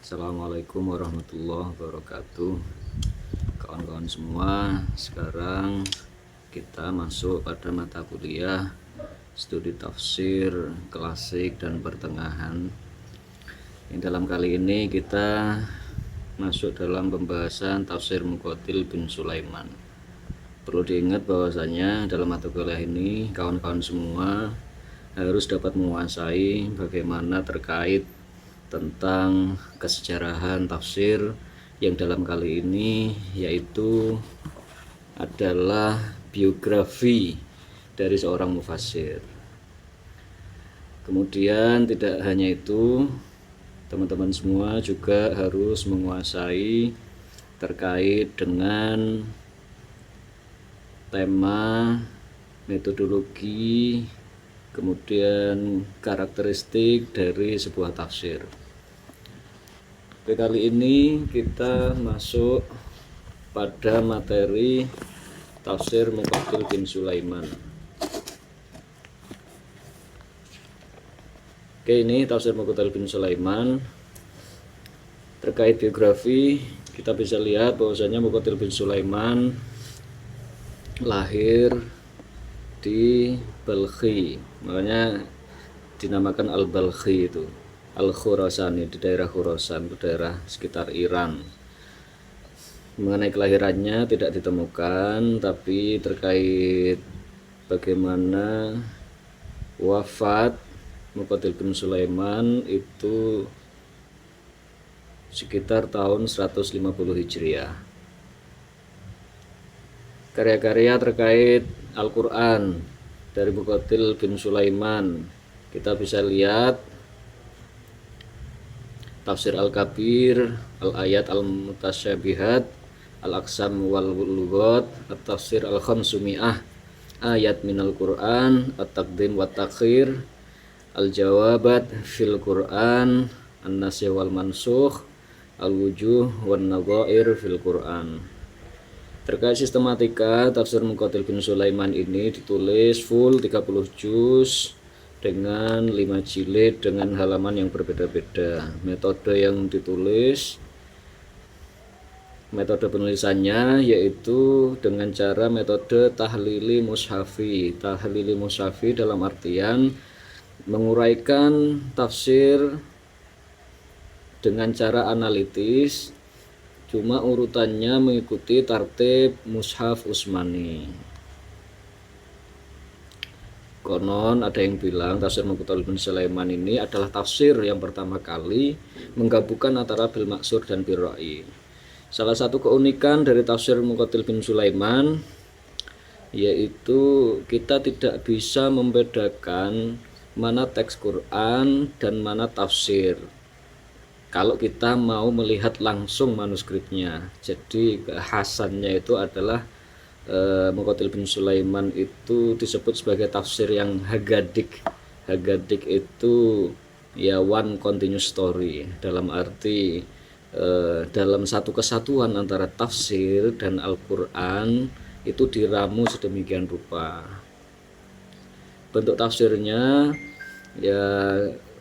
Assalamualaikum warahmatullahi wabarakatuh. Kawan-kawan semua, sekarang kita masuk pada mata kuliah studi tafsir klasik dan pertengahan. Dalam kali ini kita masuk dalam pembahasan tafsir Muqatil bin Sulaiman. Perlu diingat bahwasanya dalam mata kuliah ini kawan-kawan semua harus dapat menguasai bagaimana terkait tentang kesejarahan tafsir yang dalam kali ini yaitu adalah biografi dari seorang mufassir. Kemudian tidak hanya itu, teman-teman semua juga harus menguasai terkait dengan tema, metodologi, kemudian karakteristik dari sebuah tafsir. Kali ini kita masuk pada materi tafsir Muqatil bin Sulaiman. Ini tafsir Muqatil bin Sulaiman. Terkait biografi, kita bisa lihat bahwasanya Muqatil bin Sulaiman lahir di Balkhi, makanya dinamakan Al-Balkhi itu, Al-Khurasani, di daerah Khurasan, di daerah sekitar Iran. Mengenai kelahirannya tidak ditemukan, tapi terkait bagaimana wafat Muqatil bin Sulaiman itu sekitar tahun 150 Hijriah. Karya-karya terkait Al-Quran dari Muqatil bin Sulaiman kita bisa lihat Tafsir Al-Kabir, Al-Ayat Al-Mutasyabihat, Al-Aqsam wal-Lughat, At-Tafsir Al-Khamsumiyah, Ayat Minal Quran, At-Taqdim wa Takhir, Al-Jawabat fil Quran, An-Nasy wal Mansukh, Al-Wujuh wan Nadhair fil Quran. Terkait sistematika tafsir Muqatil bin Sulaiman ini ditulis full 30 juz dengan 5 jilid dengan halaman yang berbeda-beda. Metode yang ditulis, metode penulisannya yaitu dengan cara metode tahlili mushafi. Tahlili mushafi dalam artian menguraikan tafsir dengan cara analitis, cuma urutannya mengikuti tartib mushaf Utsmani. Konon ada yang bilang tafsir Muqatil bin Sulaiman ini adalah tafsir yang pertama kali menggabungkan antara bil maksur dan bil ra'i. Salah satu keunikan dari tafsir Muqatil bin Sulaiman yaitu kita tidak bisa membedakan mana teks Quran dan mana tafsir kalau kita mau melihat langsung manuskripnya. Jadi kekhasannya itu adalah Muqatil bin Sulaiman itu disebut sebagai tafsir yang hagadik. Hagadik itu ya one continuous story, dalam arti dalam satu kesatuan antara tafsir dan Al-Quran itu diramu sedemikian rupa. Bentuk tafsirnya ya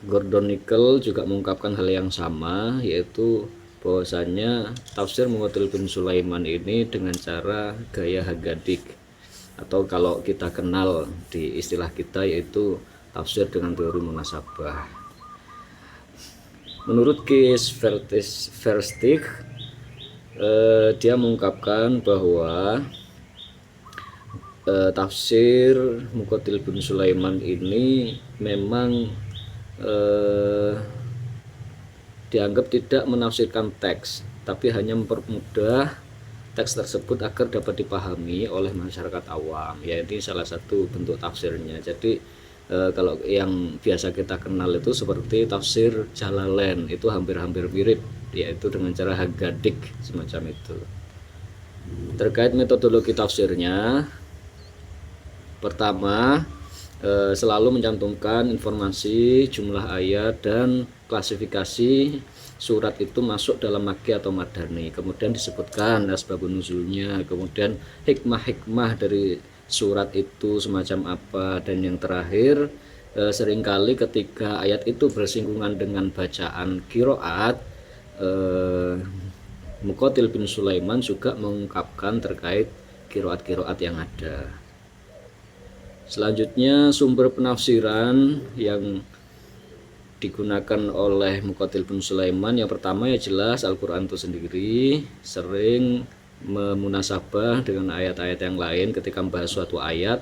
Gordon Nickel juga mengungkapkan hal yang sama, yaitu bahwasanya tafsir Muqatil bin Sulaiman ini dengan cara gaya hagadik, atau kalau kita kenal di istilah kita yaitu tafsir dengan teori munasabah. Menurut Kees Versteeg, dia mengungkapkan bahwa tafsir Muqatil bin Sulaiman ini memang dianggap tidak menafsirkan teks, tapi hanya mempermudah teks tersebut agar dapat dipahami oleh masyarakat awam. Ya, ini salah satu bentuk tafsirnya. Jadi kalau yang biasa kita kenal itu seperti tafsir Jalalain, itu hampir-hampir mirip, yaitu dengan cara hagadik semacam itu. Terkait metodologi tafsirnya, pertama selalu mencantumkan informasi, jumlah ayat, dan klasifikasi surat itu masuk dalam makki atau madani. Kemudian disebutkan asbabun nuzulnya, kemudian hikmah-hikmah dari surat itu semacam apa, dan yang terakhir seringkali ketika ayat itu bersinggungan dengan bacaan kiroat, eh, Muqatil bin Sulaiman juga mengungkapkan terkait kiroat-kiroat yang ada. Selanjutnya sumber penafsiran yang digunakan oleh Muqatil bin Sulaiman, yang pertama ya jelas Al-Quran itu sendiri, sering memunasabah dengan ayat-ayat yang lain ketika membahas suatu ayat.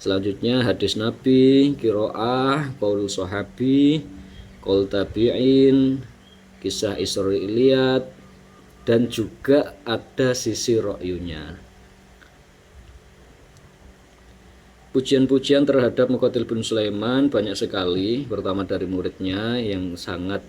Selanjutnya hadis Nabi, kiroah, qaul sahabi, qaul tabi'in, kisah Israiliyat, dan juga ada sisi ro'yunya. Pujian-pujian terhadap Muqatil bin Sulaiman banyak sekali, pertama dari muridnya yang sangat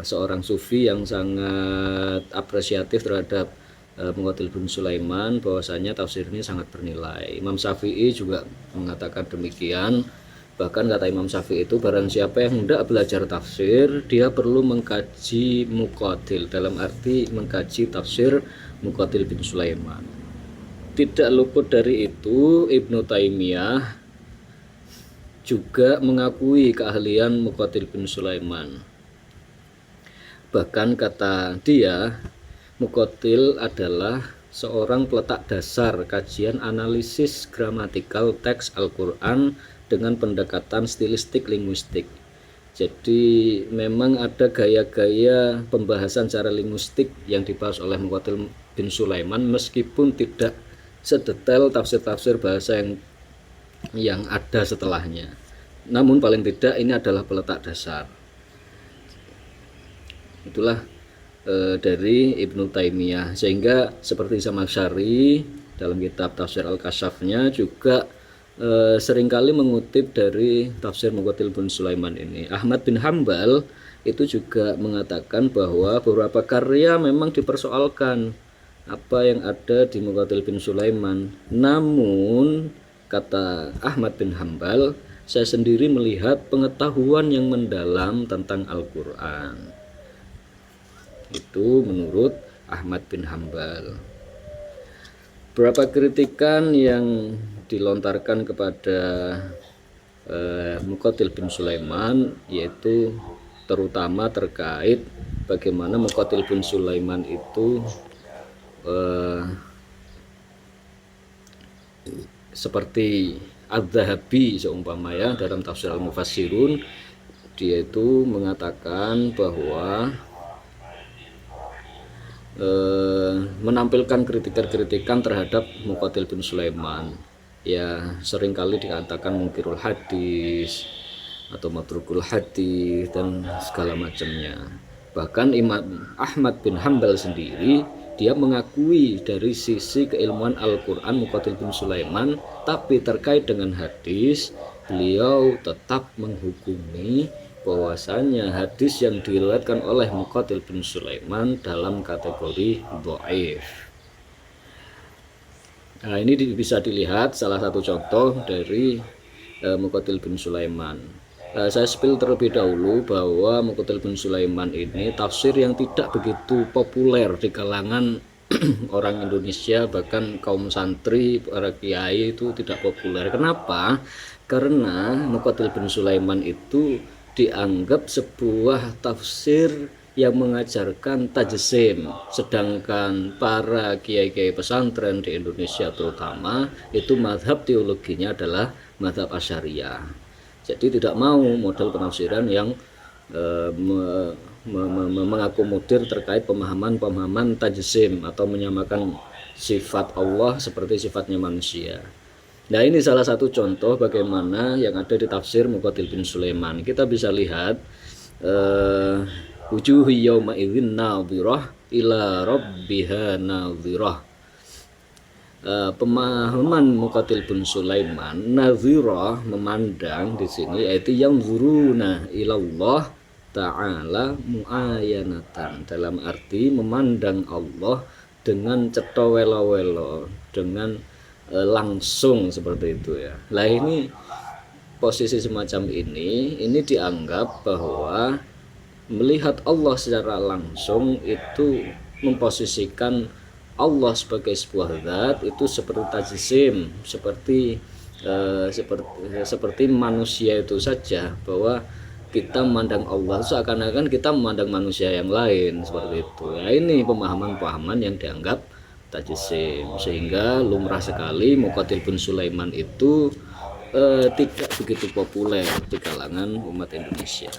seorang sufi yang sangat apresiatif terhadap Muqatil bin Sulaiman, bahwasanya tafsir ini sangat bernilai. Imam Syafi'i juga mengatakan demikian. Bahkan kata Imam Syafi'i itu, barang siapa yang hendak belajar tafsir, dia perlu mengkaji Muqatil, dalam arti mengkaji tafsir Muqatil bin Sulaiman. Tidak luput dari itu, Ibnu Taimiyah juga mengakui keahlian Muqatil bin Sulaiman. Bahkan kata dia, Muqatil adalah seorang peletak dasar kajian analisis gramatikal teks Al-Quran dengan pendekatan stilistik linguistik. Jadi memang ada gaya-gaya pembahasan secara linguistik yang dibahas oleh Muqatil bin Sulaiman, meskipun tidak sedetail tafsir-tafsir bahasa yang ada setelahnya. Namun paling tidak ini adalah peletak dasar. Itulah dari Ibnu Taimiyah. Sehingga seperti Zamakhsyari dalam kitab Tafsir Al-Kasyafnya juga seringkali mengutip dari tafsir Muqatil bin Sulaiman ini. Ahmad bin Hambal itu juga mengatakan bahwa beberapa karya memang dipersoalkan apa yang ada di Muqatil bin Sulaiman. Namun kata Ahmad bin Hambal, saya sendiri melihat pengetahuan yang mendalam tentang Al-Quran. Itu menurut Ahmad bin Hambal. Beberapa kritikan yang dilontarkan kepada Muqatil bin Sulaiman, yaitu terutama terkait bagaimana Muqatil bin Sulaiman itu seperti Az-Zahabi seumpamanya dalam tafsir Al-Mufassirun, dia itu mengatakan bahwa menampilkan kritikan-kritikan terhadap Muqatil bin Sulaiman. Ya seringkali dikatakan mungkirul hadis atau matrukul hadis dan segala macamnya. Bahkan Imam Ahmad bin Hambal sendiri, dia mengakui dari sisi keilmuan Al-Quran Muqatil bin Sulaiman, tapi terkait dengan hadis beliau tetap menghukumi bahwasanya hadis yang diriwayatkan oleh Muqatil bin Sulaiman dalam kategori dhaif. Nah, ini bisa dilihat salah satu contoh dari Muqatil bin Sulaiman. Saya spill terlebih dahulu bahwa Muqatil bin Sulaiman ini tafsir yang tidak begitu populer di kalangan orang Indonesia, bahkan kaum santri, para kiai itu tidak populer. Kenapa? Karena Muqatil bin Sulaiman itu dianggap sebuah tafsir yang mengajarkan tajsim, sedangkan para kiai-kiai pesantren di Indonesia terutama itu mazhab teologinya adalah mazhab Asy'ariyah. Jadi tidak mau model penafsiran yang mengakomodir terkait pemahaman-pemahaman tajsim atau menyamakan sifat Allah seperti sifatnya manusia. Nah, ini salah satu contoh bagaimana yang ada di tafsir Muqatil bin Sulaiman. Kita bisa lihat wujuhu yauma idzin nadhirah ila rabbiha nadhirah. Pemahaman Muqatil bin Sulaiman, nadhirah memandang di sini yaitu yang zuruna ilallah ta'ala muayanatan, dalam arti memandang Allah dengan cetha welo-welo, dengan langsung seperti itu ya. Lah ini posisi semacam ini dianggap bahwa melihat Allah secara langsung itu memposisikan Allah sebagai sebuah zat itu seperti tajsim, seperti manusia itu saja, bahwa kita memandang Allah seakan-akan kita memandang manusia yang lain seperti itu. Ya, ini pemahaman-pemahaman yang dianggap tajsim, sehingga lumrah sekali Muqatil bin Sulaiman itu tidak begitu populer di kalangan umat Indonesia.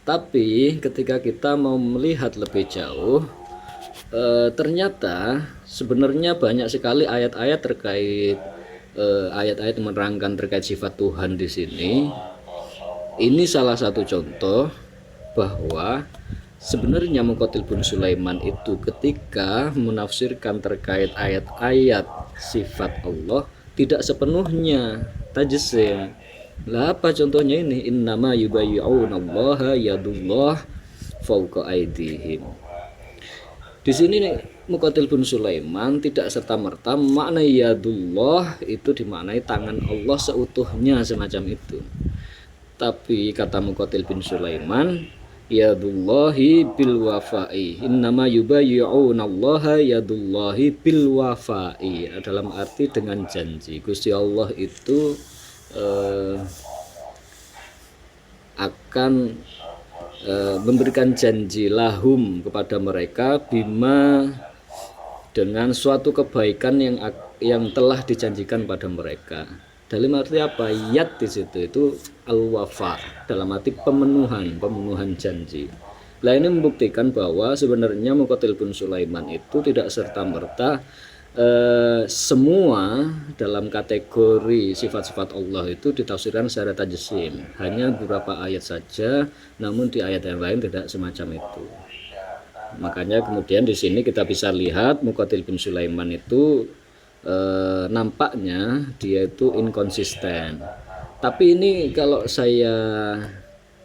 Tapi ketika kita mau melihat lebih jauh, ternyata sebenarnya banyak sekali ayat-ayat terkait ayat-ayat menerangkan terkait sifat Tuhan di sini. Ini salah satu contoh bahwa sebenarnya Muqatil bin Sulaiman itu ketika menafsirkan terkait ayat-ayat sifat Allah tidak sepenuhnya tajsim. Lah apa contohnya ini? Innama yubayyi'unallaha yadullah fawqa aydihim. Di sini Muqatil bin Sulaiman tidak serta-merta makna yadullah itu dimaknai tangan Allah seutuhnya semacam itu. Tapi kata Muqatil bin Sulaiman, yadullahi bil wafa'i, innama yubayyi'unallaha yadullahi bil wafa'i, dalam arti dengan janji. Gusti Allah itu akan memberikan janji lahum kepada mereka bima, dengan suatu kebaikan yang telah dijanjikan pada mereka. Dalam arti apa? Yat di situ itu al-wafa, dalam arti pemenuhan janji. Nah, ini membuktikan bahwa sebenarnya Muqatil bin Sulaiman itu tidak serta-merta semua dalam kategori sifat-sifat Allah itu ditafsirkan secara tajsim. Hanya beberapa ayat saja, namun di ayat yang lain tidak semacam itu. Makanya kemudian di sini kita bisa lihat Muqatil bin Sulaiman itu nampaknya dia itu inkonsisten. Tapi ini kalau saya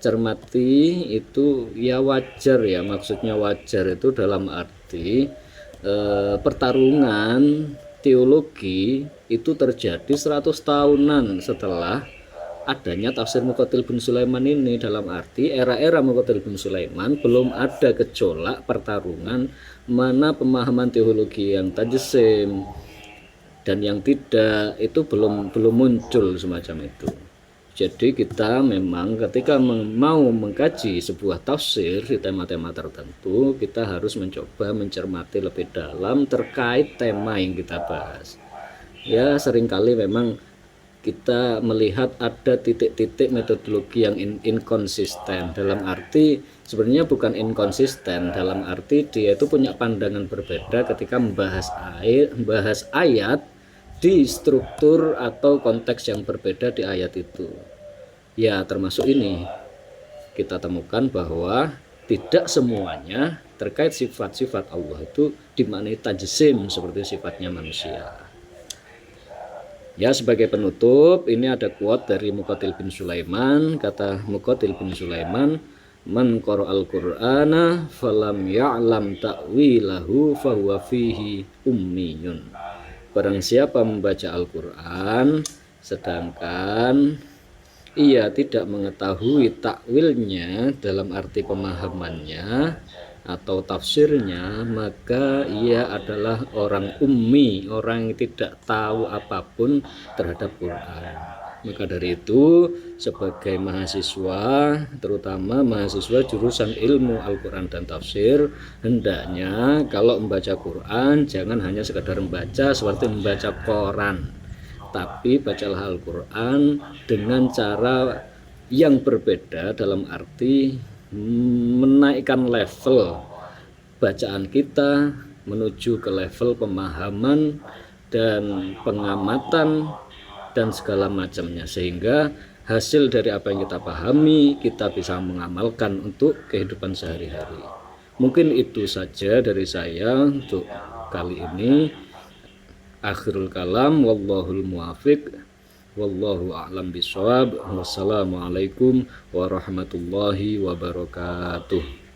cermati itu ya wajar ya, maksudnya wajar itu dalam arti pertarungan teologi itu terjadi 100 tahunan setelah adanya tafsir Muqatil bin Sulaiman ini. Dalam arti era-era Muqatil bin Sulaiman belum ada gejolak pertarungan mana pemahaman teologi yang tajsim dan yang tidak, itu belum muncul semacam itu. Jadi kita memang ketika mau mengkaji sebuah tafsir di tema-tema tertentu, kita harus mencoba mencermati lebih dalam terkait tema yang kita bahas. Ya, seringkali memang kita melihat ada titik-titik metodologi yang inkonsisten, dalam arti sebenarnya bukan inkonsisten, dalam arti dia itu punya pandangan berbeda ketika membahas ayat di struktur atau konteks yang berbeda di ayat itu. Ya, termasuk ini kita temukan bahwa tidak semuanya terkait sifat-sifat Allah itu dimaknai tajsim seperti sifatnya manusia. Ya, sebagai penutup ini ada quote dari Muqatil bin Sulaiman. Kata Muqatil bin Sulaiman, man qara'al qur'ana falam ya'lam ta'wilahu fahuwa fihi ummiyun. Barang siapa membaca Al-Quran sedangkan ia tidak mengetahui takwilnya dalam arti pemahamannya atau tafsirnya, maka ia adalah orang ummi, orang yang tidak tahu apapun terhadap Quran. Maka dari itu sebagai mahasiswa, terutama mahasiswa jurusan ilmu Al-Quran dan tafsir, hendaknya kalau membaca Quran jangan hanya sekadar membaca seperti membaca koran, tapi bacalah Al-Quran dengan cara yang berbeda, dalam arti menaikkan level bacaan kita menuju ke level pemahaman dan pengamatan dan segala macamnya, sehingga hasil dari apa yang kita pahami kita bisa mengamalkan untuk kehidupan sehari-hari. Mungkin itu saja dari saya untuk kali ini. Akhirul kalam, wallahul muwafiq, wallahu a'lam bishawab. Wassalamualaikum warahmatullahi wabarakatuh.